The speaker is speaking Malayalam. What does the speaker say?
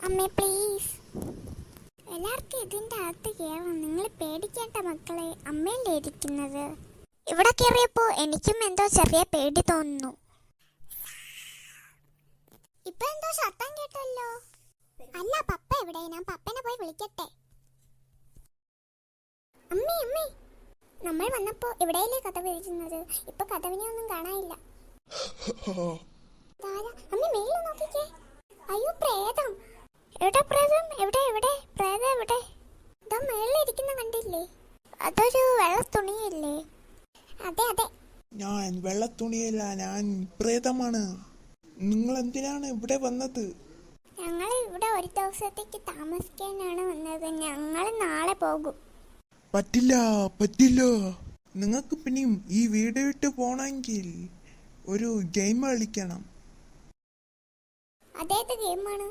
അമ്മേ പ്ലീസ്. എല്ലാവർക്കും ഇതിൻ്റെ അകത്ത് കയറണം. നിങ്ങൾ പേടിക്കേണ്ട മക്കളെ, അമ്മയല്ലേ ഇരിക്കുന്നത്. ഇവിടെ കയറിയപ്പോൾ എനിക്കും എന്തോ ചെറിയ പേടി തോന്നുന്നു. ഇപ്പൊ എന്തോ ശബ്ദം കേട്ടല്ലോ. അല്ല, പപ്പ എവിടെ? ഞാൻ പപ്പനെ പോയി വിളിക്കട്ടെ. അമ്മേ അമ്മേ, നമ്മൾ വന്നപ്പോ ഇവിടെയല്ലേ കഥ വിരിക്കുന്നത്. ഇപ്പൊ കഥവിനെ ഒന്നും കാണാനില്ല. അമ്മ മേലെ നോക്കിക്കേ. അയ്യോ, പ്രേതം. എവിടെ പ്രേതം? എവിടെ എവിടെ പ്രേതം? എവിടെ? ഇതാ മേളിലിരിക്കുന്ന കണ്ടില്ലേ? അതൊരു വെള്ള തുണിയല്ലേ? അതെ അതെ. ഞാൻ വെള്ളത്തുണിയല്ല, ഞാൻ പ്രേതമാണ്. നിങ്ങൾ എന്തിനാണ് ഇവിടെ വന്നത്? ഞങ്ങൾ ഇവിടെ ഒരു ദിവസത്തേക്ക് താമസിക്കാനാണ് വന്നത്. ഞങ്ങൾ നാളെ പോകും. പറ്റില്ല പറ്റില്ല. നിങ്ങൾക്ക് പിന്നെയും ഈ വീട് വിട്ട് പോണെങ്കിൽ ഒരു ഗെയിം കളിക്കണം. അതേത് ഗെയിമാണ്?